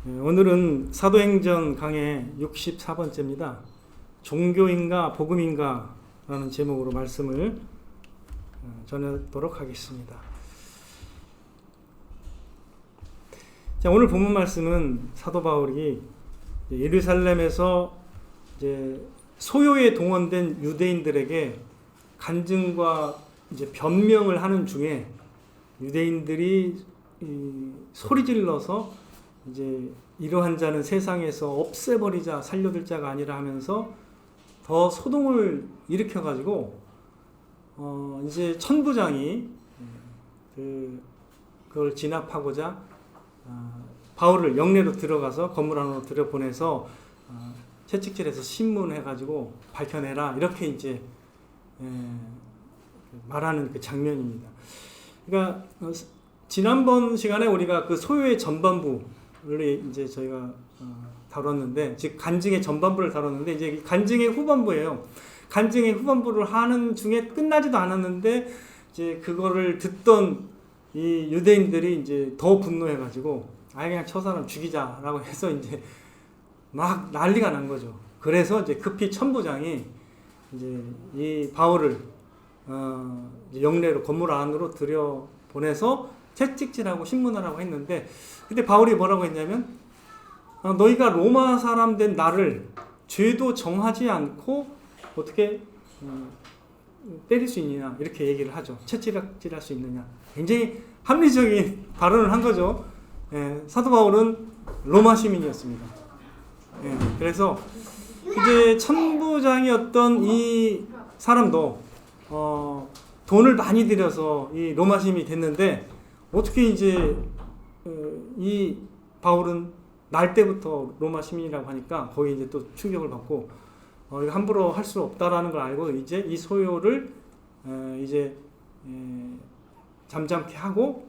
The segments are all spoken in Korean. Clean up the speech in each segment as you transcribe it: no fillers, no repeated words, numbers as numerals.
오늘은 사도행전 강해 64번째입니다. 종교인가 복음인가 라는 제목으로 말씀을 전하도록 하겠습니다. 자, 오늘 본문 말씀은 사도 바울이 예루살렘에서 이제 소요에 동원된 유대인들에게 간증과 이제 변명을 하는 중에 유대인들이 소리질러서 이제 이러한 자는 세상에서 없애버리자, 살려둘 자가 아니라 하면서 더 소동을 일으켜가지고 이제 천부장이 그걸 진압하고자 바울을 영내로 들어가서 건물 안으로 들여보내서 채찍질해서 신문해가지고 밝혀내라, 이렇게 이제 말하는 그 장면입니다. 그러니까 지난번 시간에 우리가 그 소요의 전반부를 이제 저희가 다뤘는데, 즉 간증의 전반부를 다뤘는데, 이제 간증의 후반부예요. 간증의 후반부를 하는 중에 끝나지도 않았는데, 이제 그거를 듣던 이 유대인들이 이제 더 분노해가지고, 그냥 저 사람 죽이자라고 해서 이제 막 난리가 난 거죠. 그래서 이제 급히 천부장이 이제 이 바울을 영내로 건물 안으로 들여 보내서 채찍질하고 신문하라고 했는데, 그때 바울이 뭐라고 했냐면, 너희가 로마 사람 된 나를 죄도 정하지 않고 어떻게 때릴 수 있느냐, 이렇게 얘기를 하죠. 채찍질할 수 있느냐. 굉장히 합리적인 발언을 한 거죠. 사도 바울은 로마 시민이었습니다. 그래서 이제 천부장이었던 이 사람도 돈을 많이 들여서 이 로마 시민이 됐는데, 어떻게 이제 이 바울은 날 때부터 로마 시민이라고 하니까 거기 이제 또 충격을 받고 이거 함부로 할 수 없다라는 걸 알고 이제 이 소요를 이제 잠잠케 하고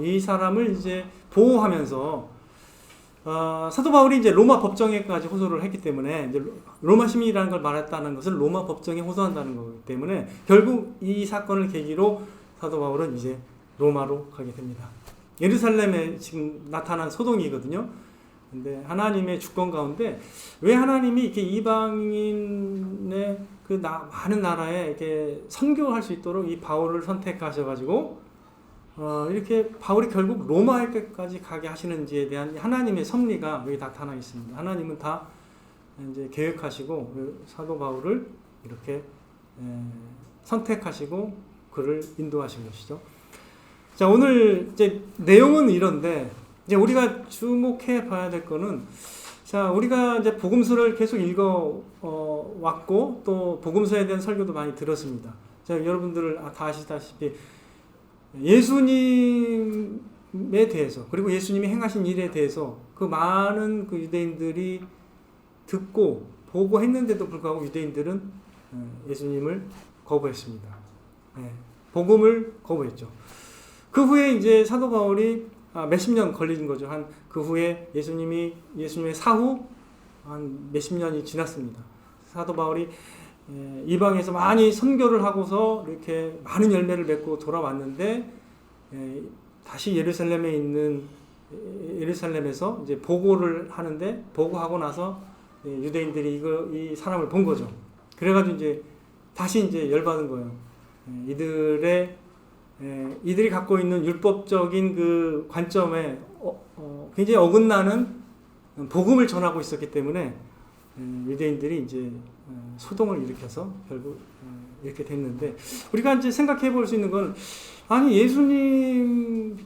이 사람을 이제 보호하면서 사도 바울이 이제 로마 법정에까지 호소를 했기 때문에, 이제 로마 시민이라는 걸 말했다는 것은 로마 법정에 호소한다는 거기 때문에 결국 이 사건을 계기로 사도 바울은 이제 로마로 가게 됩니다. 예루살렘에 지금 나타난 소동이거든요. 근데 하나님의 주권 가운데 왜 하나님이 이렇게 이방인의 그 많은 나라에 이렇게 선교할 수 있도록 이 바울을 선택하셔가지고 이렇게 바울이 결국 로마에까지 가게 하시는지에 대한 하나님의 섭리가 여기 나타나 있습니다. 하나님은 다 이제 계획하시고 사도 바울을 이렇게 선택하시고 그를 인도하신 것이죠. 자, 오늘 이제 내용은 이런데, 이제 우리가 주목해 봐야 될 거는, 자, 우리가 이제 복음서를 계속 읽어 왔고 또 복음서에 대한 설교도 많이 들었습니다. 자, 여러분들 다 아시다시피 예수님에 대해서, 그리고 예수님이 행하신 일에 대해서 그 많은 그 유대인들이 듣고 보고 했는데도 불구하고 유대인들은 예수님을 거부했습니다. 복음을 거부했죠. 그 후에 이제 사도 바울이 몇십 년 걸린 거죠. 그 후에 예수님의 사후 한 몇십 년이 지났습니다. 사도 바울이 이방에서 많이 선교를 하고서 이렇게 많은 열매를 맺고 돌아왔는데, 다시 예루살렘에서 이제 보고를 하는데, 보고하고 나서 유대인들이 이 사람을 본 거죠. 그래가지고 이제 다시 이제 열받은 거예요. 이들이 갖고 있는 율법적인 그 관점에 굉장히 어긋나는 복음을 전하고 있었기 때문에 유대인들이 이제 소동을 일으켜서 결국 이렇게 됐는데, 우리가 이제 생각해 볼 수 있는 건, 아니 예수님을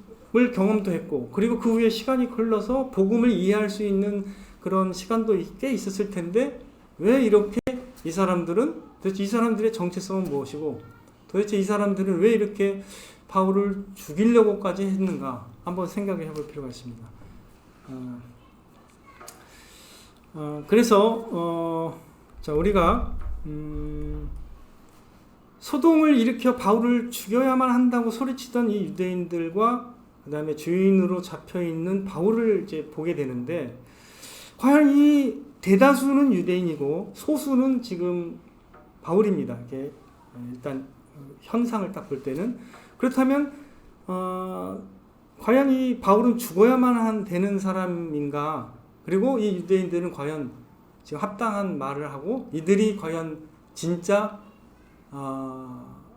경험도 했고, 그리고 그 후에 시간이 흘러서 복음을 이해할 수 있는 그런 시간도 꽤 있었을 텐데, 왜 이렇게 도대체 이 사람들의 정체성은 무엇이고, 도대체 이 사람들은 왜 이렇게 바울을 죽이려고까지 했는가, 한번 생각해 볼 필요가 있습니다. 그래서 자, 우리가 소동을 일으켜 바울을 죽여야만 한다고 소리치던 이 유대인들과 그 다음에 주인으로 잡혀있는 바울을 이제 보게 되는데, 과연 이 대다수는 유대인이고 소수는 지금 바울입니다. 이게 일단 현상을 딱 볼 때는. 그렇다면 과연 이 바울은 죽어야만 되는 사람인가? 그리고 이 유대인들은 과연 지금 합당한 말을 하고 이들이 과연 진짜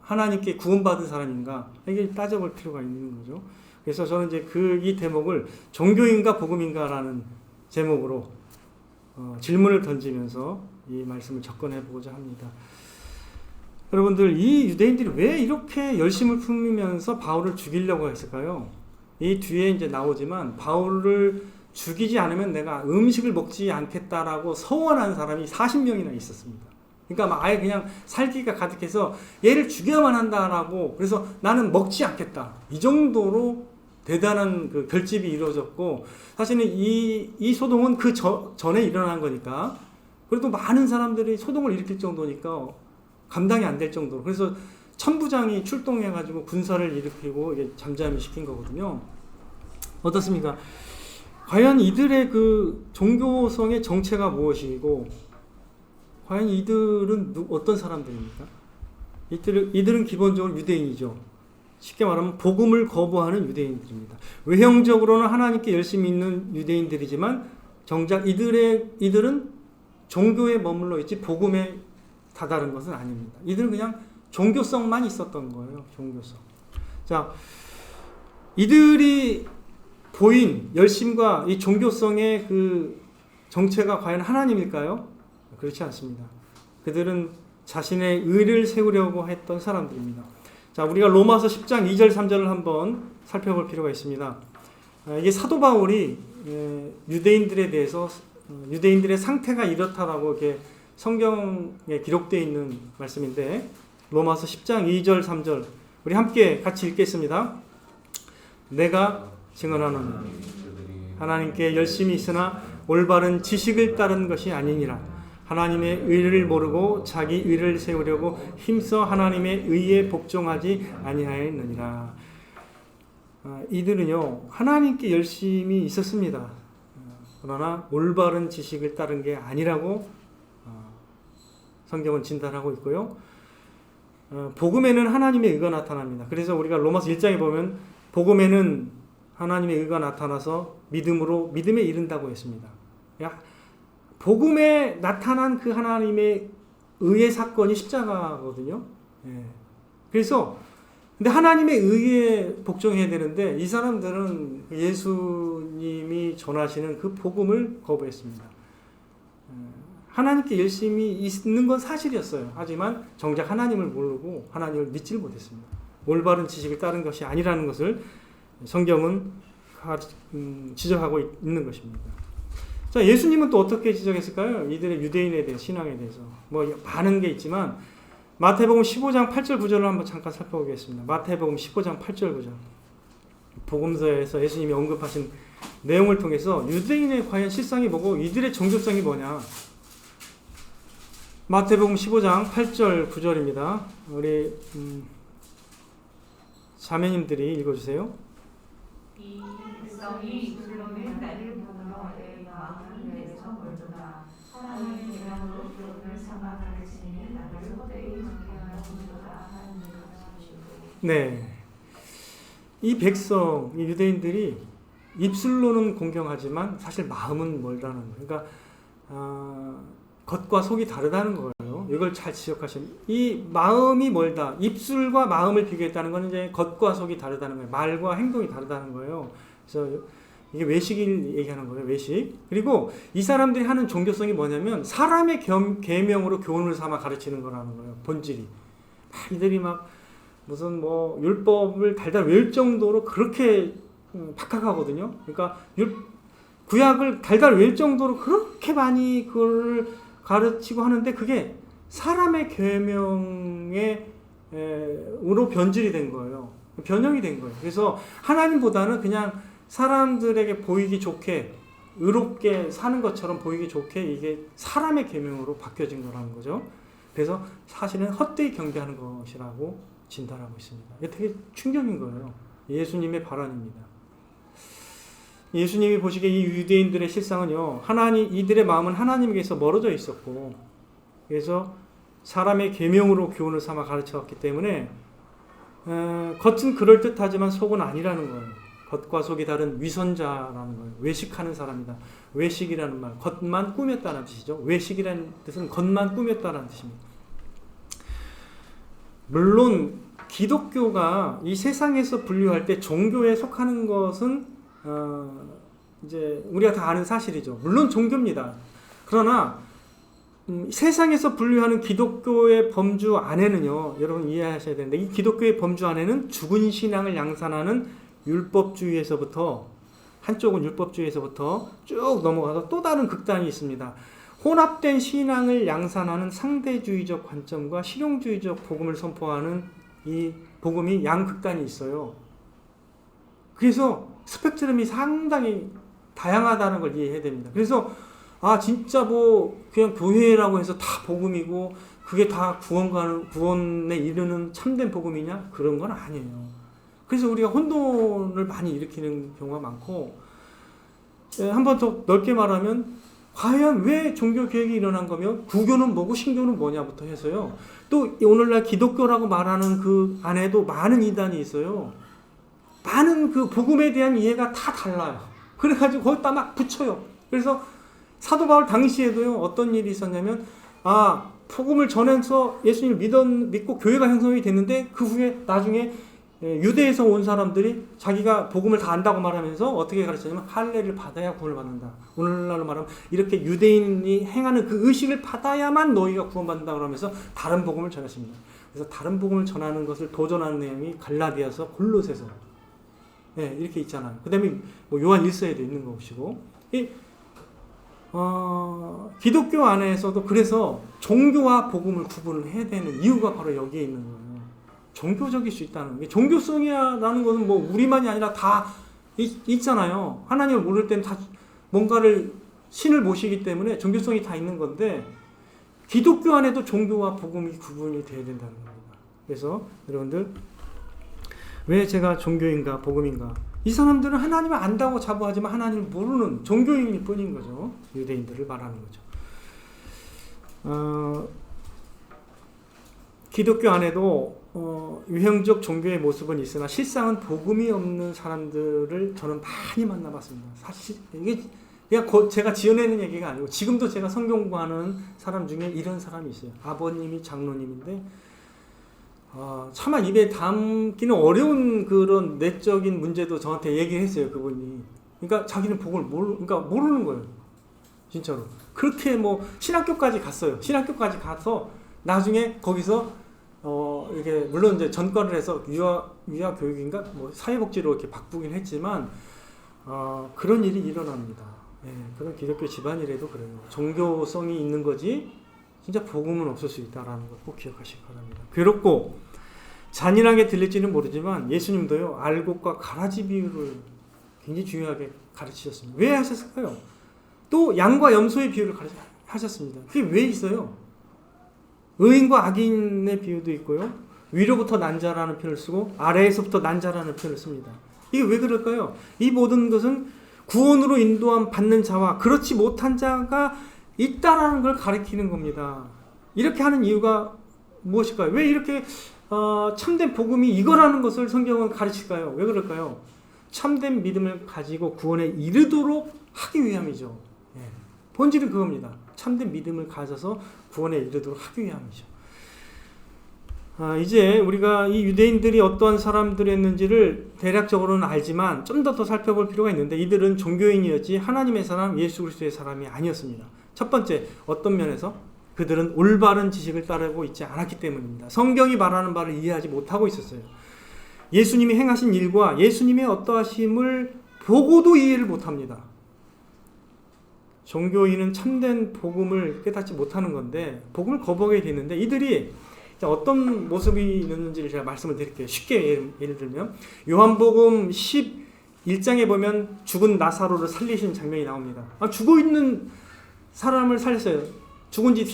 하나님께 구원받은 사람인가? 이게 따져볼 필요가 있는 거죠. 그래서 저는 이제 이 대목을 종교인가 복음인가라는 제목으로 질문을 던지면서 이 말씀을 접근해 보고자 합니다. 여러분들, 이 유대인들이 왜 이렇게 열심을 품으면서 바울을 죽이려고 했을까요? 이 뒤에 이제 나오지만 바울을 죽이지 않으면 내가 음식을 먹지 않겠다라고 서원한 사람이 40명이나 있었습니다. 그러니까 막 아예 그냥 살기가 가득해서 얘를 죽여야만 한다라고, 그래서 나는 먹지 않겠다, 이 정도로 대단한 그 결집이 이루어졌고, 사실은 이 소동은 그 전에 일어난 거니까, 그래도 많은 사람들이 소동을 일으킬 정도니까 감당이 안 될 정도로, 그래서 천부장이 출동해가지고 군사를 일으키고 이게 잠잠히 시킨 거거든요. 어떻습니까? 과연 이들의 그 종교성의 정체가 무엇이고, 과연 이들은 어떤 사람들입니까? 이들은 기본적으로 유대인이죠. 쉽게 말하면 복음을 거부하는 유대인들입니다. 외형적으로는 하나님께 열심히 있는 유대인들이지만 정작 이들은 종교에 머물러 있지 복음에 다다른 것은 아닙니다. 이들은 그냥 종교성만 있었던 거예요. 종교성. 자, 이들이 보인 열심과 이 종교성의 그 정체가 과연 하나님일까요? 그렇지 않습니다. 그들은 자신의 의를 세우려고 했던 사람들입니다. 자, 우리가 로마서 10장 2절 3절을 한번 살펴볼 필요가 있습니다. 이게 사도 바울이 유대인들에 대해서 유대인들의 상태가 이렇다라고 이렇게 성경에 기록되어 있는 말씀인데, 로마서 10장 2절 3절 우리 함께 같이 읽겠습니다. 내가 증언하노니 하나님께 열심히 있으나 올바른 지식을 따른 것이 아니니라. 하나님의 의를 모르고 자기 의를 세우려고 힘써 하나님의 의에 복종하지 아니하였느니라. 이들은요, 하나님께 열심히 있었습니다. 그러나 올바른 지식을 따른 게 아니라고 성경은 진단하고 있고요. 복음에는 하나님의 의가 나타납니다. 그래서 우리가 로마서 1장에 보면 복음에는 하나님의 의가 나타나서 믿음에 이른다고 했습니다. 복음에 나타난 그 하나님의 의의 사건이 십자가거든요. 그래서 근데 하나님의 의에 복종해야 되는데 이 사람들은 예수님이 전하시는 그 복음을 거부했습니다. 하나님께 열심히 있는 건 사실이었어요. 하지만 정작 하나님을 모르고 하나님을 믿지를 못했습니다. 올바른 지식을 따른 것이 아니라는 것을 성경은 지적하고 있는 것입니다. 자, 예수님은 또 어떻게 지적했을까요? 이들의 유대인에 대해 신앙에 대해서 많은 게 있지만 마태복음 15장 8절 9절을 한번 잠깐 살펴보겠습니다. 마태복음 15장 8절 9절 복음서에서 예수님이 언급하신 내용을 통해서 유대인의 과연 실상이 뭐고 이들의 종교성이 뭐냐. 마태복음 15장 8절 9절입니다. 우리 자매님들이 읽어주세요. 이 백성이 불러낸 나를 보며 내 마음은 내게서 멀도다. 하나님의 계명으로 교훈을 삼아 가르치니 나를 헛되이 존경하는도다 하는 것이고. 네, 이 백성, 이 유대인들이 입술로는 공경하지만 사실 마음은 멀다는 거예요. 그러니까 겉과 속이 다르다는 거예요. 이걸 잘 지적하시면, 이 마음이 멀다, 입술과 마음을 비교했다는 건 이제 겉과 속이 다르다는 거예요. 말과 행동이 다르다는 거예요. 그래서 이게 외식을 얘기하는 거예요. 외식. 그리고 이 사람들이 하는 종교성이 뭐냐면 사람의 계명으로 교훈을 삼아 가르치는 거라는 거예요. 본질이. 이들이 막 무슨 율법을 달달 외울 정도로 그렇게 박학하거든요. 그러니까 구약을 달달 외울 정도로 그렇게 많이 그걸 가르치고 하는데 그게 사람의 계명에 으로 변질이 된 거예요. 변형이 된 거예요. 그래서 하나님보다는 그냥 사람들에게 보이기 좋게, 의롭게 사는 것처럼 보이기 좋게 이게 사람의 계명으로 바뀌어진 거라는 거죠. 그래서 사실은 헛되이 경배하는 것이라고 진단하고 있습니다. 이게 되게 충격인 거예요. 예수님의 발언입니다. 예수님이 보시기에 이 유대인들의 실상은요, 이들의 마음은 하나님께서 멀어져 있었고, 그래서 사람의 계명으로 교훈을 삼아 가르쳤기 때문에 겉은 그럴듯하지만 속은 아니라는 거예요. 겉과 속이 다른 위선자라는 거예요. 외식하는 사람이다. 외식이라는 말, 겉만 꾸몄다는 뜻이죠. 외식이라는 뜻은 겉만 꾸몄다는 뜻입니다. 물론 기독교가 이 세상에서 분류할 때 종교에 속하는 것은 이제 우리가 다 아는 사실이죠. 물론 종교입니다. 그러나 세상에서 분류하는 기독교의 범주 안에는요, 여러분 이해하셔야 되는데, 이 기독교의 범주 안에는 죽은 신앙을 양산하는 율법주의에서부터, 한쪽은 율법주의에서부터 쭉 넘어가서 또 다른 극단이 있습니다. 혼합된 신앙을 양산하는 상대주의적 관점과 실용주의적 복음을 선포하는 이 복음이 양극단이 있어요. 그래서 스펙트럼이 상당히 다양하다는 걸 이해해야 됩니다. 그래서 진짜 그냥 교회라고 해서 다 복음이고 그게 다 구원에 이르는 참된 복음이냐? 그런 건 아니에요. 그래서 우리가 혼돈을 많이 일으키는 경우가 많고, 한 번 더 넓게 말하면 과연 왜 종교 개혁이 일어난 거며 구교는 뭐고 신교는 뭐냐부터 해서요. 또 오늘날 기독교라고 말하는 그 안에도 많은 이단이 있어요. 많은 그 복음에 대한 이해가 다 달라요. 그래가지고 거기다 막 붙여요. 그래서 사도 바울 당시에도요, 어떤 일이 있었냐면, 복음을 전해서 예수님을 믿고 교회가 형성이 됐는데, 그 후에 나중에 유대에서 온 사람들이 자기가 복음을 다 안다고 말하면서 어떻게 가르쳤냐면, 할례를 받아야 구원을 받는다. 오늘날로 말하면, 이렇게 유대인이 행하는 그 의식을 받아야만 너희가 구원받는다 그러면서 다른 복음을 전했습니다. 그래서 다른 복음을 전하는 것을 도전하는 내용이 갈라디아서, 골로새서, 이렇게 있잖아요. 그 다음에 요한 1서에도 있는 것이고, 기독교 안에서도 그래서 종교와 복음을 구분을 해야 되는 이유가 바로 여기에 있는 거예요. 종교적일 수 있다는 게, 종교성이라는 것은 우리만이 아니라 다 있잖아요. 하나님을 모를 때는 다 뭔가를 신을 모시기 때문에 종교성이 다 있는 건데, 기독교 안에도 종교와 복음이 구분이 돼야 된다는 겁니다. 그래서 여러분들, 왜 제가 종교인가 복음인가? 이 사람들은 하나님을 안다고 자부하지만 하나님을 모르는 종교인일 뿐인 거죠. 유대인들을 말하는 거죠. 기독교 안에도 유형적 종교의 모습은 있으나 실상은 복음이 없는 사람들을 저는 많이 만나봤습니다. 사실 이게 그냥 제가 지어내는 얘기가 아니고, 지금도 제가 성경 공부하는 사람 중에 이런 사람이 있어요. 아버님이 장로님인데 차마 입에 담기는 어려운 그런 내적인 문제도 저한테 얘기했어요, 그분이. 그러니까 자기는 복음을 모르는 거예요. 진짜로. 그렇게 신학교까지 갔어요. 신학교까지 가서 나중에 거기서 이렇게 물론 이제 전과를 해서 유아 교육인가 사회복지로 이렇게 바꾸긴 했지만 그런 일이 일어납니다. 그런 기독교 집안이라도 그래요. 종교성이 있는 거지 진짜 복음은 없을 수 있다라는 걸 꼭 기억하시기 바랍니다. 괴롭고 잔인하게 들릴지는 모르지만 예수님도요, 알곡과 가라지 비유를 굉장히 중요하게 가르치셨습니다. 왜 하셨을까요? 또 양과 염소의 비유를 하셨습니다. 그게 왜 있어요? 의인과 악인의 비유도 있고요, 위로부터 난 자라는 표현을 쓰고 아래에서부터 난 자라는 표현을 씁니다. 이게 왜 그럴까요? 이 모든 것은 구원으로 인도함 받는 자와 그렇지 못한 자가 있다라는 걸 가리키는 겁니다. 이렇게 하는 이유가 무엇일까요? 왜 이렇게 참된 복음이 이거라는 것을 성경은 가르칠까요? 왜 그럴까요? 참된 믿음을 가지고 구원에 이르도록 하기 위함이죠. 본질은 그겁니다. 참된 믿음을 가져서 구원에 이르도록 하기 위함이죠. 이제 우리가 이 유대인들이 어떠한 사람들이었는지를 대략적으로는 알지만 좀 더 살펴볼 필요가 있는데, 이들은 종교인이었지 하나님의 사람, 예수 그리스도의 사람이 아니었습니다. 첫 번째, 어떤 면에서? 그들은 올바른 지식을 따르고 있지 않았기 때문입니다. 성경이 말하는 바를 이해하지 못하고 있었어요. 예수님이 행하신 일과 예수님의 어떠하심을 보고도 이해를 못합니다. 종교인은 참된 복음을 깨닫지 못하는 건데, 복음을 거부하게 되는데, 이들이 어떤 모습이 있는지를 제가 말씀을 드릴게요. 쉽게 예를 들면 요한복음 11장에 보면 죽은 나사로를 살리신 장면이 나옵니다. 죽어있는 사람을 살렸어요. 죽은 지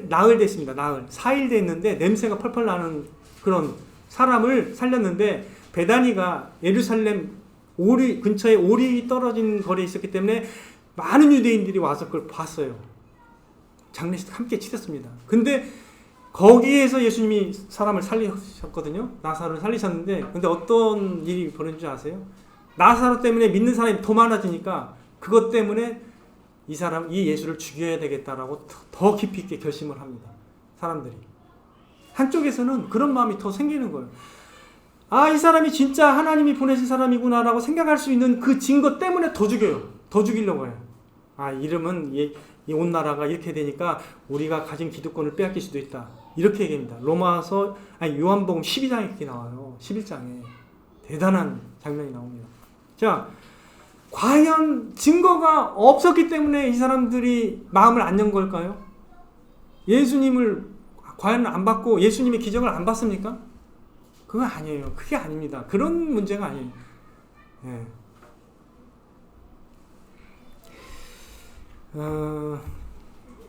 나흘 됐습니다. 나흘. 4일 됐는데 냄새가 펄펄 나는 그런 사람을 살렸는데, 베다니가 예루살렘 근처에 오리 떨어진 거리에 있었기 때문에 많은 유대인들이 와서 그걸 봤어요. 장례식 함께 치렀습니다. 근데 거기에서 예수님이 사람을 살리셨거든요. 나사로를 살리셨는데, 근데 어떤 일이 벌어진 줄 아세요? 나사로 때문에 믿는 사람이 더 많아지니까 그것 때문에 이 예수를 죽여야 되겠다라고 더 깊이 있게 결심을 합니다. 사람들이. 한쪽에서는 그런 마음이 더 생기는 거예요. 아, 이 사람이 진짜 하나님이 보내신 사람이구나라고 생각할 수 있는 그 증거 때문에 더 죽여요. 더 죽이려고 해요. 아, 이러면 이 온 나라가 이렇게 되니까 우리가 가진 기득권을 빼앗길 수도 있다. 이렇게 얘기합니다. 요한복음 12장에 이렇게 나와요. 11장에. 대단한 장면이 나옵니다. 자, 과연 증거가 없었기 때문에 이 사람들이 마음을 안 연 걸까요? 예수님을 과연 안 받고 예수님의 기적을 안 받습니까? 그거 아니에요. 그게 아닙니다. 그런 문제가 아니에요. 예.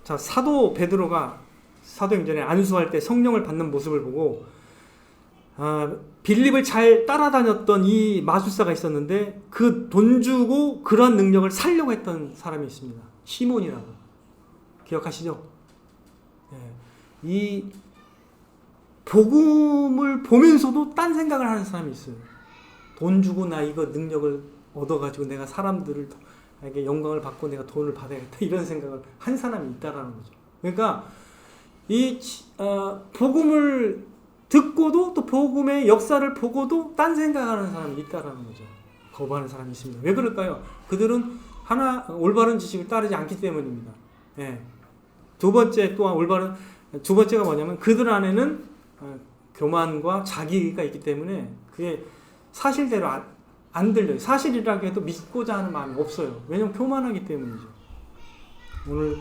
자, 사도 베드로가 사도행전에 안수할 때 성령을 받는 모습을 보고 빌립을 잘 따라다녔던 이 마술사가 있었는데 그 돈 주고 그런 능력을 살려고 했던 사람이 있습니다. 시몬이라고. 기억하시죠? 예. 이 복음을 보면서도 딴 생각을 하는 사람이 있어요. 돈 주고 나 이거 능력을 얻어가지고 내가 사람들에게 영광을 받고 내가 돈을 받아야겠다 이런 생각을 한 사람이 있다라는 거죠. 그러니까 이 복음을 듣고도 또 복음의 역사를 보고도 딴 생각하는 사람이 있다라는 거죠. 거부하는 사람이 있습니다. 왜 그럴까요? 그들은 올바른 지식을 따르지 않기 때문입니다. 예. 두 번째가 뭐냐면 그들 안에는 교만과 자기가 있기 때문에 그게 사실대로 안 들려요. 사실이라고 해도 믿고자 하는 마음이 없어요. 왜냐면 교만하기 때문이죠. 오늘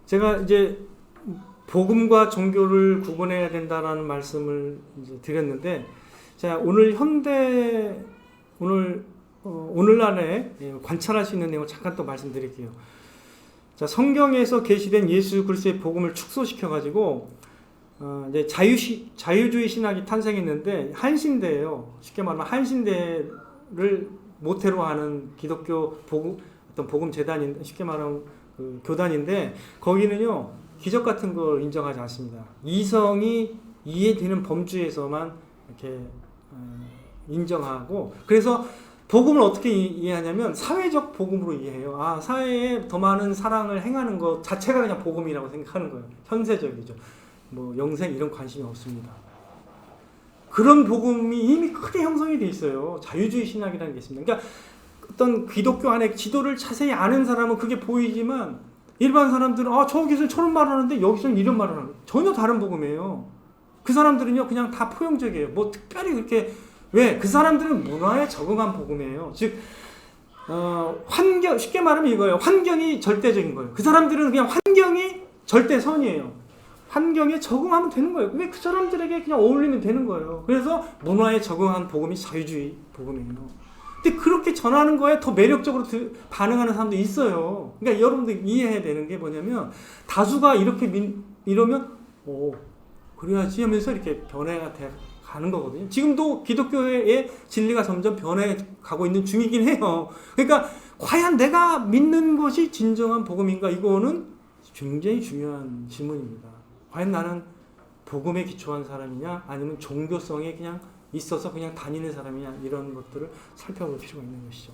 제가 이제 복음과 종교를 구분해야 된다라는 말씀을 이제 드렸는데, 자, 오늘날에 관찰할 수 있는 내용을 잠깐 또 말씀드릴게요. 자, 성경에서 계시된 예수 그리스도의 복음을 축소시켜가지고 이제 자유주의 신학이 탄생했는데 한신대예요. 쉽게 말하면 한신대를 모태로 하는 기독교 복음 재단인데, 쉽게 말하면 그 교단인데, 거기는요 기적 같은 걸 인정하지 않습니다. 이성이 이해되는 범주에서만 이렇게 인정하고, 그래서 복음을 어떻게 이해하냐면 사회적 복음으로 이해해요. 아, 사회에 더 많은 사랑을 행하는 것 자체가 그냥 복음이라고 생각하는 거예요. 현세적이죠. 뭐 영생 이런 관심이 없습니다. 그런 복음이 이미 크게 형성이 돼 있어요. 자유주의 신학이라는 게 있습니다. 그러니까 어떤 기독교 안에 지도를 자세히 아는 사람은 그게 보이지만 일반 사람들은 저기서 저런 말을 하는데 여기서는 이런 말을 하는 거예요. 전혀 다른 복음이에요. 그 사람들은요 그냥 다 포용적이에요. 뭐 특별히 그렇게, 왜? 그 사람들은 문화에 적응한 복음이에요. 즉 쉽게 말하면 이거예요. 환경이 절대적인 거예요. 그 사람들은 그냥 환경이 절대선이에요. 환경에 적응하면 되는 거예요. 왜? 그 사람들에게 그냥 어울리면 되는 거예요. 그래서 문화에 적응한 복음이 자유주의 복음이에요. 근데 그렇게 전하는 거에 더 매력적으로 반응하는 사람도 있어요. 그러니까 여러분들 이해해야 되는 게 뭐냐면, 다수가 이러면 그래야지 하면서 이렇게 변해가 가는 거거든요. 지금도 기독교의 진리가 점점 변해 가고 있는 중이긴 해요. 그러니까 과연 내가 믿는 것이 진정한 복음인가? 이거는 굉장히 중요한 질문입니다. 과연 나는 복음에 기초한 사람이냐, 아니면 종교성에 그냥 있어서 그냥 다니는 사람이냐, 이런 것들을 살펴볼 필요가 있는 것이죠.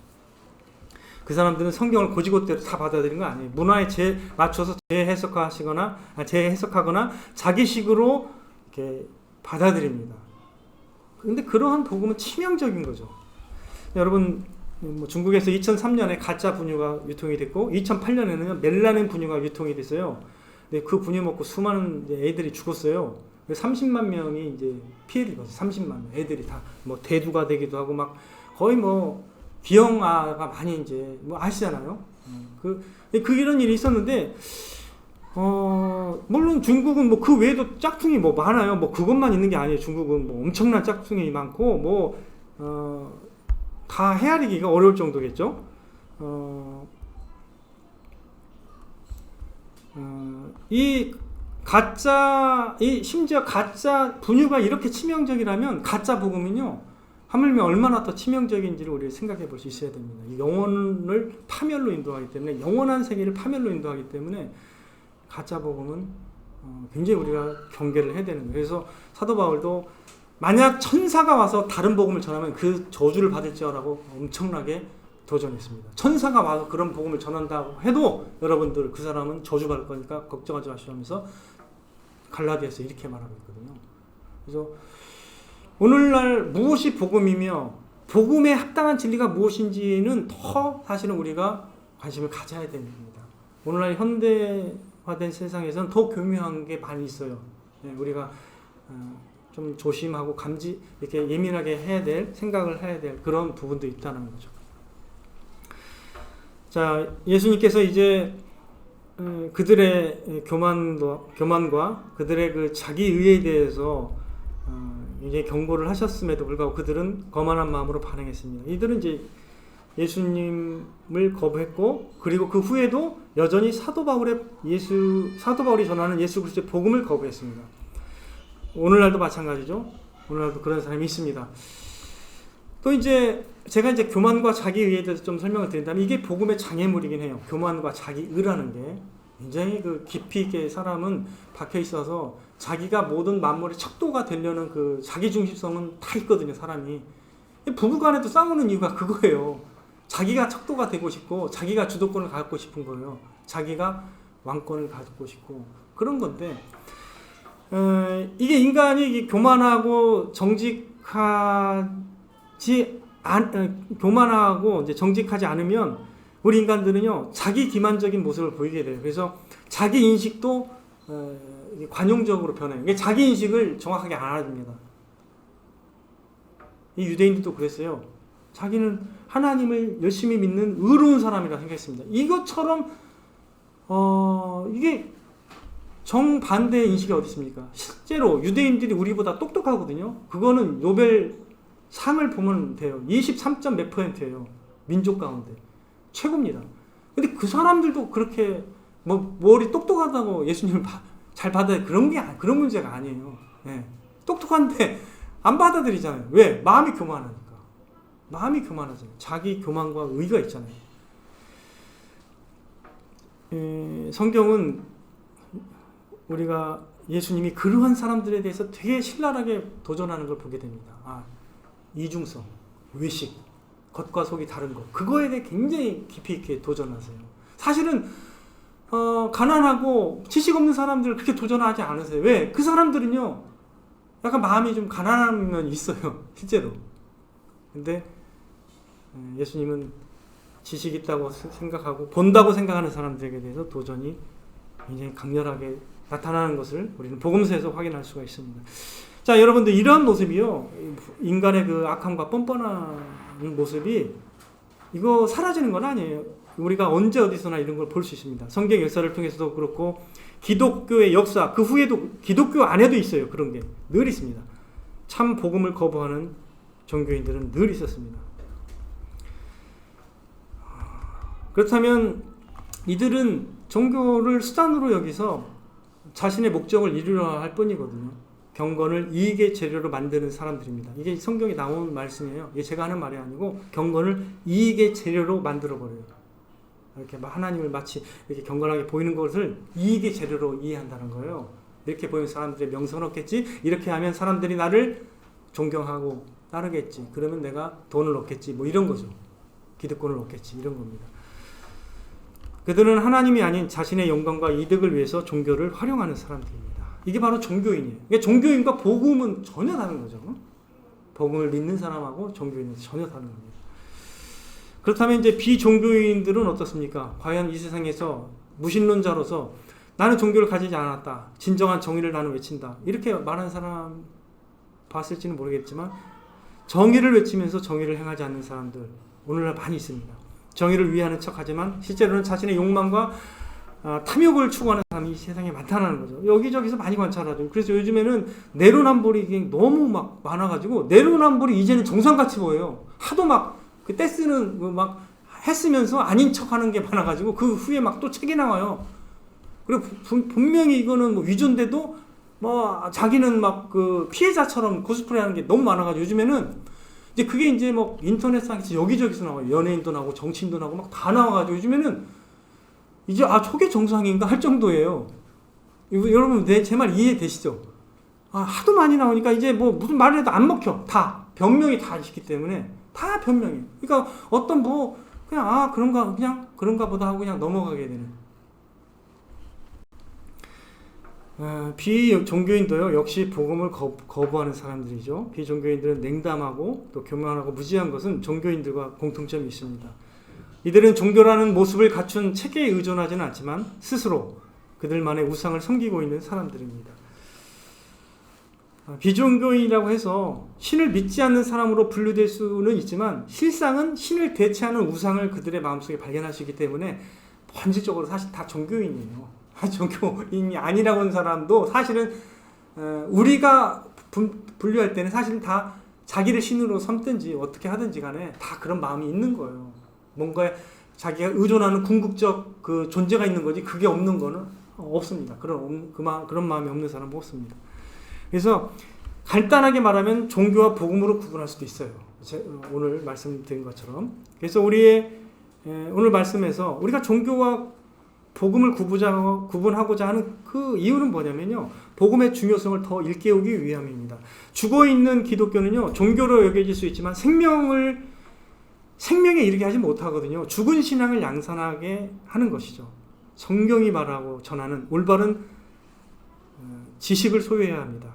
그 사람들은 성경을 고지고대로 다 받아들이는 거 아니에요. 문화에 맞춰서 재해석하거나 자기식으로 이렇게 받아들입니다. 그런데 그러한 복음은 치명적인 거죠. 여러분, 중국에서 2003년에 가짜 분유가 유통이 됐고 2008년에는 멜라닌 분유가 유통이 됐어요. 근데 그 분유 먹고 수많은 애들이 죽었어요. 30만 명이 이제 피해를 입었어요. 30만 명. 애들이 다 뭐 대두가 되기도 하고 막 거의 뭐 기형아가 많이 이제 뭐 아시잖아요. 그 이런 일이 있었는데, 물론 중국은 뭐 그 외에도 짝퉁이 뭐 많아요. 뭐 그것만 있는 게 아니에요. 중국은 뭐 엄청난 짝퉁이 많고 뭐 다 헤아리기가 어려울 정도겠죠. 심지어 가짜 분유가 이렇게 치명적이라면 가짜 복음은요, 하물며 얼마나 더 치명적인지를 우리가 생각해 볼 수 있어야 됩니다. 영혼을 파멸로 인도하기 때문에, 영원한 세계를 파멸로 인도하기 때문에 가짜 복음은 굉장히 우리가 경계를 해야 되는 거예요. 그래서 사도 바울도 만약 천사가 와서 다른 복음을 전하면 그 저주를 받을지라고 엄청나게 도전했습니다. 천사가 와서 그런 복음을 전한다고 해도 여러분들 그 사람은 저주받을 거니까 걱정하지 마시오 하면서 갈라디아서 이렇게 말하고 있거든요. 그래서 오늘날 무엇이 복음이며 복음에 합당한 진리가 무엇인지는 더 사실은 우리가 관심을 가져야 됩니다. 오늘날 현대화된 세상에서는 더 교묘한 게 많이 있어요. 우리가 좀 조심하고 이렇게 예민하게 해야 될, 생각을 해야 될 그런 부분도 있다는 거죠. 자, 예수님께서 이제 그들의 교만과 그들의 그 자기 의에 대해서 이제 경고를 하셨음에도 불구하고 그들은 거만한 마음으로 반응했습니다. 이들은 이제 예수님을 거부했고, 그리고 그 후에도 여전히 사도 바울이 전하는 예수 그리스도의 복음을 거부했습니다. 오늘날도 마찬가지죠. 오늘날도 그런 사람이 있습니다. 또 이제 제가 이제 교만과 자기의에 대해서 좀 설명을 드린다면 이게 복음의 장애물이긴 해요. 교만과 자기의라는 게 굉장히 그 깊이 있게 사람은 박혀 있어서 자기가 모든 만물의 척도가 되려는 그 자기 중심성은 다 있거든요, 사람이. 부부간에도 싸우는 이유가 그거예요. 자기가 척도가 되고 싶고 자기가 주도권을 갖고 싶은 거예요. 자기가 왕권을 갖고 싶고 그런 건데 이게 인간이 교만하고 교만하고 이제 정직하지 않으면 우리 인간들은요 자기 기만적인 모습을 보이게 돼요. 그래서 자기 인식도 관용적으로 변해요. 자기 인식을 정확하게 안 알아줍니다. 이 유대인들도 그랬어요. 자기는 하나님을 열심히 믿는 의로운 사람이라 생각했습니다. 이것처럼 이게 정반대의 인식이 어디 있습니까? 실제로 유대인들이 우리보다 똑똑하거든요. 그거는 노벨 상을 보면 돼요. 23점 몇 %예요. 민족 가운데. 최고입니다. 근데 그 사람들도 그렇게 머리 똑똑하다고 예수님을 잘 받아야 그런 문제가 아니에요. 네. 똑똑한데 안 받아들이잖아요. 왜? 마음이 교만하니까. 마음이 교만하잖아요. 자기 교만과 의가 있잖아요. 성경은 우리가 예수님이 그러한 사람들에 대해서 되게 신랄하게 도전하는 걸 보게 됩니다. 이중성, 외식, 겉과 속이 다른 것, 그거에 대해 굉장히 깊이 있게 도전하세요. 사실은 가난하고 지식 없는 사람들을 그렇게 도전하지 않으세요. 왜? 그 사람들은요 약간 마음이 좀 가난한 면이 있어요. 실제로. 근데 예수님은 지식 있다고 생각하고 본다고 생각하는 사람들에게 대해서 도전이 굉장히 강렬하게 나타나는 것을 우리는 복음서에서 확인할 수가 있습니다. 자, 여러분들 이러한 모습이요, 인간의 그 악함과 뻔뻔한 모습이 이거 사라지는 건 아니에요. 우리가 언제 어디서나 이런 걸 볼 수 있습니다. 성경 역사를 통해서도 그렇고 기독교의 역사 그 후에도 기독교 안에도 있어요. 그런 게 늘 있습니다. 참 복음을 거부하는 종교인들은 늘 있었습니다. 그렇다면 이들은 종교를 수단으로 여기서 자신의 목적을 이루려 할 뿐이거든요. 경건을 이익의 재료로 만드는 사람들입니다. 이게 성경에 나온 말씀이에요. 이게 제가 하는 말이 아니고 경건을 이익의 재료로 만들어버려요. 이렇게 하나님을 마치 이렇게 경건하게 보이는 것을 이익의 재료로 이해한다는 거예요. 이렇게 보이는 사람들의 명성을 얻겠지. 이렇게 하면 사람들이 나를 존경하고 따르겠지. 그러면 내가 돈을 얻겠지. 뭐 이런 거죠. 기득권을 얻겠지. 이런 겁니다. 그들은 하나님이 아닌 자신의 영광과 이득을 위해서 종교를 활용하는 사람들입니다. 이게 바로 종교인이에요. 그러니까 종교인과 복음은 전혀 다른 거죠. 복음을 믿는 사람하고 종교인은 전혀 다른 겁니다. 그렇다면 이제 비종교인들은 어떻습니까? 과연 이 세상에서 무신론자로서 나는 종교를 가지지 않았다. 진정한 정의를 나는 외친다. 이렇게 말하는 사람 봤을지는 모르겠지만 정의를 외치면서 정의를 행하지 않는 사람들 오늘날 많이 있습니다. 정의를 위하는 척하지만 실제로는 자신의 욕망과 탐욕을 추구하는 사람이 이 세상에 많다는 거죠. 여기저기서 많이 관찰하죠. 그래서 요즘에는 내로남불이 너무 막 많아가지고 내로남불이 이제는 정상같이 보여요. 하도 막 그 떼쓰는 막 했으면서 아닌 척하는 게 많아가지고 그 후에 막 또 책이 나와요. 그리고 분명히 이거는 뭐 위조인데도 뭐 자기는 막 그 피해자처럼 코스프레하는 게 너무 많아가지고 요즘에는 이제 그게 이제 뭐 인터넷상에서 여기저기서 나와요. 연예인도 나오고 정치인도 나오고 막 다 나와가지고 요즘에는 이제 저게 정상인가 할 정도예요. 여러분 제 말 이해되시죠? 하도 많이 나오니까 이제 뭐 무슨 말을 해도 안 먹혀. 다 변명이 다 있기 때문에 다 변명이에요. 그러니까 어떤 뭐 그냥 그런가 보다 하고 그냥 넘어가게 되는. 비종교인도요 역시 복음을 거부하는 사람들이죠. 비종교인들은 냉담하고 또 교만하고 무지한 것은 종교인들과 공통점이 있습니다. 이들은 종교라는 모습을 갖춘 체계에 의존하지는 않지만 스스로 그들만의 우상을 섬기고 있는 사람들입니다. 비종교인이라고 해서 신을 믿지 않는 사람으로 분류될 수는 있지만 실상은 신을 대체하는 우상을 그들의 마음속에 발견할 수 있기 때문에 본질적으로 사실 다 종교인이에요. 종교인이 아니라고 하는 사람도 사실은 우리가 분류할 때는 사실은 다 자기를 신으로 삼든지 어떻게 하든지 간에 다 그런 마음이 있는 거예요. 뭔가 자기가 의존하는 궁극적 그 존재가 있는 거지 그게 없는 거는 없습니다. 그런 마음이 없는 사람은 없습니다. 그래서 간단하게 말하면 종교와 복음으로 구분할 수도 있어요. 오늘 말씀드린 것처럼. 그래서 우리의 오늘 말씀에서 우리가 종교와 복음을 구분하고자 하는 그 이유는 뭐냐면요. 복음의 중요성을 더 일깨우기 위함입니다. 죽어있는 기독교는요. 종교로 여겨질 수 있지만 생명에 이르게 하지 못하거든요. 죽은 신앙을 양산하게 하는 것이죠. 성경이 말하고 전하는 올바른 지식을 소유해야 합니다.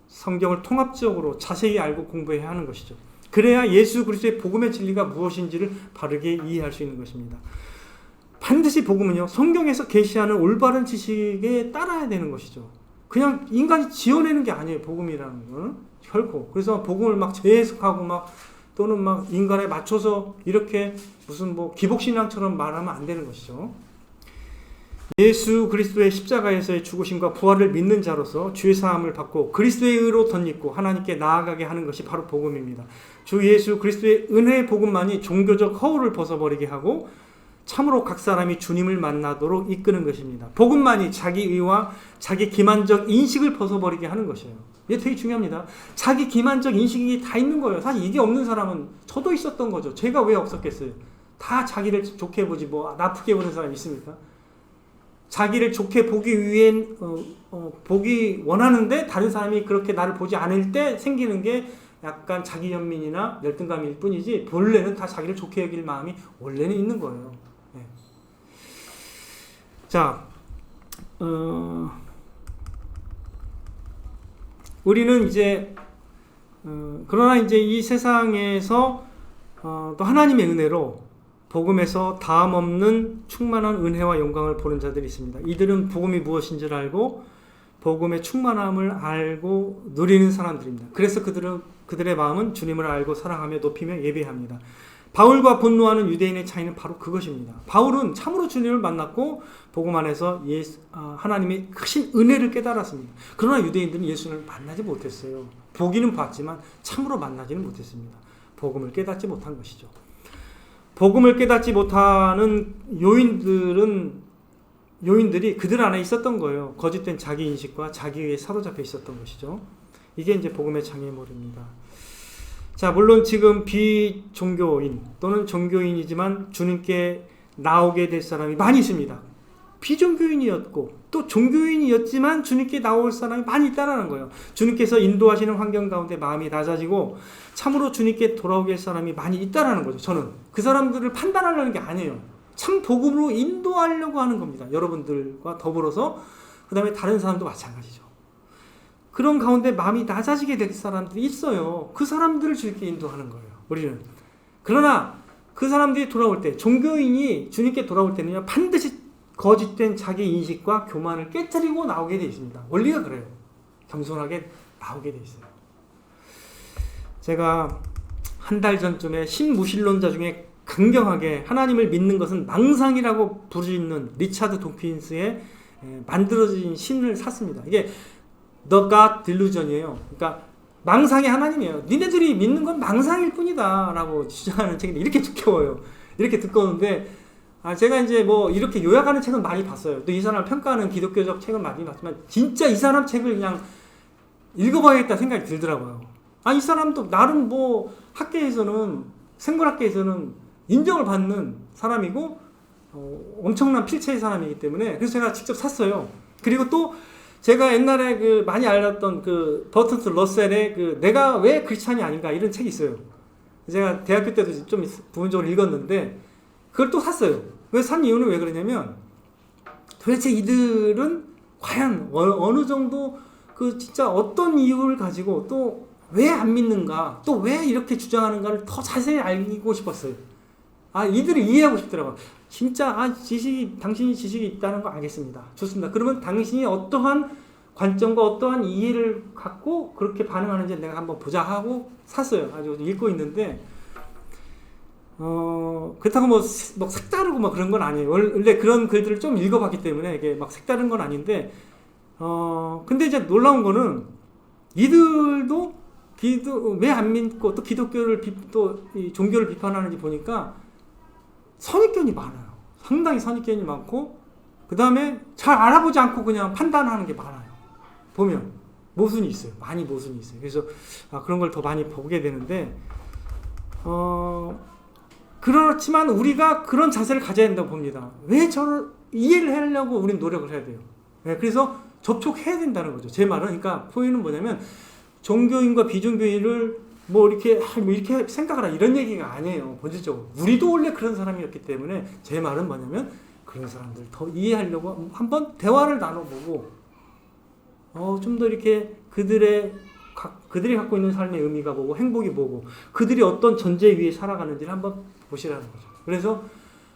성경을 통합적으로 자세히 알고 공부해야 하는 것이죠. 그래야 예수 그리스도의 복음의 진리가 무엇인지를 바르게 이해할 수 있는 것입니다. 반드시 복음은요, 성경에서 계시하는 올바른 지식에 따라야 되는 것이죠. 그냥 인간이 지어내는 게 아니에요, 복음이라는 건. 결코. 그래서 복음을 막 재해석하고 또는 인간에 맞춰서 이렇게 무슨 기복신앙처럼 말하면 안 되는 것이죠. 예수 그리스도의 십자가에서의 죽으심과 부활을 믿는 자로서 주의 사함을 받고 그리스도의 의로 덧입고 하나님께 나아가게 하는 것이 바로 복음입니다. 주 예수 그리스도의 은혜의 복음만이 종교적 허울을 벗어버리게 하고 참으로 각 사람이 주님을 만나도록 이끄는 것입니다. 복음만이 자기 의와 자기 기만적 인식을 벗어버리게 하는 것이에요. 이게 되게 중요합니다. 자기 기만적 인식이 다 있는 거예요. 사실 이게 없는 사람은 저도 있었던 거죠. 제가 왜 없었겠어요. 다 자기를 좋게 보지 나쁘게 보는 사람이 있습니까? 자기를 좋게 보기 위해 보기 원하는데 다른 사람이 그렇게 나를 보지 않을 때 생기는 게 약간 자기 연민이나 열등감일 뿐이지 본래는 다 자기를 좋게 여길 마음이 원래는 있는 거예요. 네. 자, 우리는 이제 그러나 이제 이 세상에서 또 하나님의 은혜로 복음에서 다음 없는 충만한 은혜와 영광을 보는 자들이 있습니다. 이들은 복음이 무엇인지를 알고 복음의 충만함을 알고 누리는 사람들입니다. 그래서 그들의 마음은 주님을 알고 사랑하며 높이며 예배합니다. 바울과 분노하는 유대인의 차이는 바로 그것입니다. 바울은 참으로 주님을 만났고 복음 안에서 하나님의 크신 은혜를 깨달았습니다. 그러나 유대인들은 예수를 만나지 못했어요. 보기는 봤지만 참으로 만나지는 못했습니다. 복음을 깨닫지 못한 것이죠. 복음을 깨닫지 못하는 요인들이 그들 안에 있었던 거예요. 거짓된 자기 인식과 자기에 사로잡혀 있었던 것이죠. 이게 이제 복음의 장애물입니다. 자, 물론 지금 비종교인 또는 종교인이지만 주님께 나오게 될 사람이 많이 있습니다. 비종교인이었고 또 종교인이었지만 주님께 나올 사람이 많이 있다는 거예요. 주님께서 인도하시는 환경 가운데 마음이 낮아지고 참으로 주님께 돌아오게 할 사람이 많이 있다는 거죠. 저는 그 사람들을 판단하려는 게 아니에요. 참 복음으로 인도하려고 하는 겁니다. 여러분들과 더불어서 그 다음에 다른 사람도 마찬가지죠. 그런 가운데 마음이 낮아지게 될 사람들이 있어요. 그 사람들을 주님께 인도하는 거예요. 우리는. 그러나 그 사람들이 돌아올 때 종교인이 주님께 돌아올 때는요. 반드시 거짓된 자기 인식과 교만을 깨뜨리고 나오게 되어 있습니다. 원리가 그래요. 겸손하게 나오게 되어 있어요. 제가 한 달 전쯤에 신무신론자 중에 강경하게 하나님을 믿는 것은 망상이라고 부르짖는 리차드 도킨스의 만들어진 신을 샀습니다. 이게 The God Delusion이에요. 그러니까 망상이 하나님이에요. 니네들이 믿는 건 망상일 뿐이다 라고 주장하는 책인데 이렇게 두꺼워요. 이렇게 두꺼운데 제가 이제 이렇게 요약하는 책은 많이 봤어요. 또 이 사람을 평가하는 기독교적 책은 많이 봤지만 진짜 이 사람 책을 그냥 읽어봐야겠다 생각이 들더라고요. 이 사람도 나름 학계에서는 생물학계에서는 인정을 받는 사람이고 엄청난 필체의 사람이기 때문에 그래서 제가 직접 샀어요. 그리고 또 제가 옛날에 그 많이 알았던 그 버튼스 러셀의 그 내가 왜 크리스찬이 아닌가 이런 책이 있어요. 제가 대학교 때도 좀 부분적으로 읽었는데 그걸 또 샀어요. 그래서 산 이유는 왜 그러냐면 도대체 이들은 과연 어느 정도 그 진짜 어떤 이유를 가지고 또 왜 안 믿는가 또 왜 이렇게 주장하는가를 더 자세히 알고 싶었어요. 이들을 이해하고 싶더라고요. 진짜 당신이 지식이 있다는 거 알겠습니다. 좋습니다. 그러면 당신이 어떠한 관점과 어떠한 이해를 갖고 그렇게 반응하는지 내가 한번 보자 하고 샀어요. 아주 읽고 있는데 그렇다고 뭐 색다르고 막 그런 건 아니에요. 원래 그런 글들을 좀 읽어봤기 때문에 이게 막 색다른 건 아닌데 근데 이제 놀라운 거는 이들도 왜 안 믿고 또 기독교를 또 이 종교를 비판하는지 보니까 선입견이 많아요. 상당히 선입견이 많고 그 다음에 잘 알아보지 않고 그냥 판단하는 게 많아요. 보면 모순이 있어요. 많이 모순이 있어요. 그래서 그런 걸 더 많이 보게 되는데 그렇지만 우리가 그런 자세를 가져야 된다고 봅니다. 왜 저를 이해를 하려고 우리는 노력을 해야 돼요. 네, 그래서 접촉해야 된다는 거죠. 제 말은 그러니까 포인트는 뭐냐면 종교인과 비종교인을 뭐 이렇게 생각하라 이런 얘기가 아니에요. 본질적으로 우리도 원래 그런 사람이었기 때문에 제 말은 뭐냐면 그런 사람들 더 이해하려고 한번 대화를 나눠보고 좀 더 이렇게 그들이 갖고 있는 삶의 의미가 뭐고 행복이 뭐고 그들이 어떤 전제 위에 살아가는지를 한번 보시라는 거죠. 그래서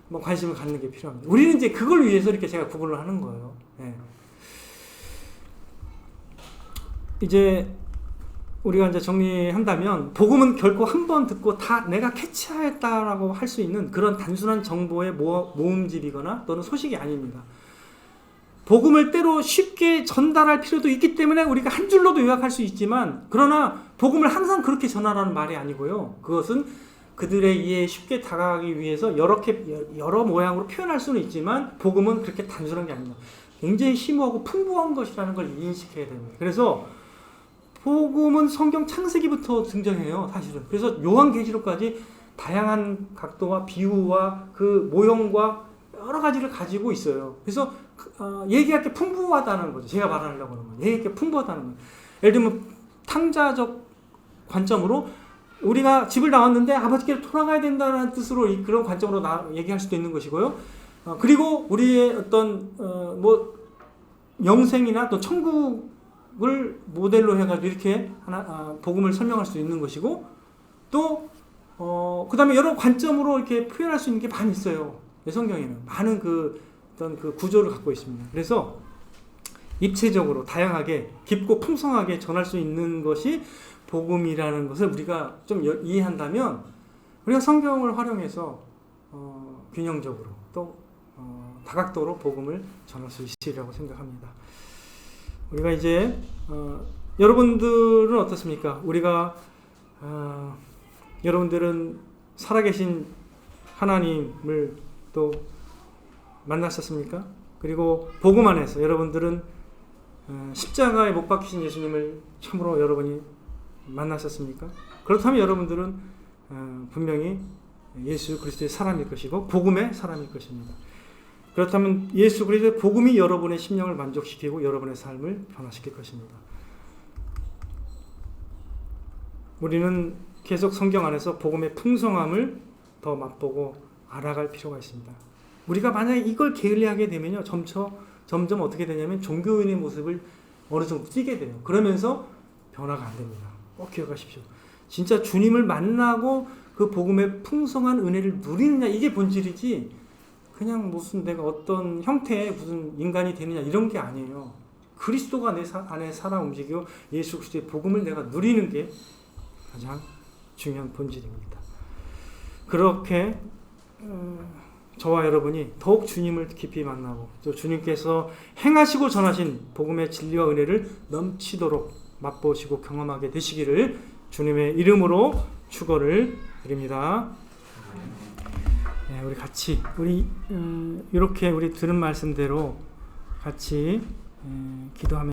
뭐 관심을 갖는 게 필요합니다. 우리는 이제 그걸 위해서 이렇게 제가 구분을 하는 거예요. 네. 이제 우리가 이제 정리한다면 복음은 결코 한 번 듣고 다 내가 캐치하였다라고 할 수 있는 그런 단순한 정보의 모음집이거나 또는 소식이 아닙니다. 복음을 때로 쉽게 전달할 필요도 있기 때문에 우리가 한 줄로도 요약할 수 있지만 그러나 복음을 항상 그렇게 전하라는 말이 아니고요. 그것은 그들의 이해에 쉽게 다가가기 위해서 여러 모양으로 표현할 수는 있지만 복음은 그렇게 단순한 게 아닙니다. 굉장히 심오하고 풍부한 것이라는 걸 인식해야 됩니다. 그래서 복음은 성경 창세기부터 등장해요. 사실은. 그래서 요한계시록까지 다양한 각도와 비유와 그 모형과 여러 가지를 가지고 있어요. 그래서 얘기할 게 풍부하다는 거죠. 제가 말하려고 하는 거예요. 얘기할 게 풍부하다는 거예요. 예를 들면 탕자적 관점으로 우리가 집을 나왔는데 아버지께로 돌아가야 된다는 뜻으로 그런 관점으로 얘기할 수도 있는 것이고요. 그리고 우리의 어떤 영생이나 또 천국을 모델로 해가지고 이렇게 복음을 설명할 수 있는 것이고 또 그 다음에 여러 관점으로 이렇게 표현할 수 있는 게 많이 있어요. 성경에는 많은 어떤 그 구조를 갖고 있습니다. 그래서 입체적으로 다양하게 깊고 풍성하게 전할 수 있는 것이 복음이라는 것을 우리가 좀 이해한다면 우리가 성경을 활용해서 균형적으로 또 다각도로 복음을 전할 수 있으리라고 생각합니다. 우리가 이제 여러분들은 어떻습니까? 우리가 여러분들은 살아계신 하나님을 또 만나셨습니까? 그리고 복음 안에서 여러분들은 십자가에 못 박히신 예수님을 참으로 여러분이 만나셨습니까? 그렇다면 여러분들은 분명히 예수 그리스도의 사람일 것이고 복음의 사람일 것입니다. 그렇다면 예수 그리스도의 복음이 여러분의 심령을 만족시키고 여러분의 삶을 변화시킬 것입니다. 우리는 계속 성경 안에서 복음의 풍성함을 더 맛보고 알아갈 필요가 있습니다. 우리가 만약에 이걸 게을리하게 되면요, 점점 어떻게 되냐면 종교인의 모습을 어느 정도 띠게 돼요. 그러면서 변화가 안 됩니다. 꼭 기억하십시오. 진짜 주님을 만나고 그 복음의 풍성한 은혜를 누리느냐 이게 본질이지 그냥 무슨 내가 어떤 형태의 무슨 인간이 되느냐 이런 게 아니에요. 그리스도가 내 안에 살아 움직이고 예수 그리스도의 복음을 내가 누리는 게 가장 중요한 본질입니다. 그렇게 저와 여러분이 더욱 주님을 깊이 만나고 또 주님께서 행하시고 전하신 복음의 진리와 은혜를 넘치도록 맛보시고 경험하게 되시기를 주님의 이름으로 축원을 드립니다. 네, 우리 같이 이렇게 우리 들은 말씀대로 같이 기도하면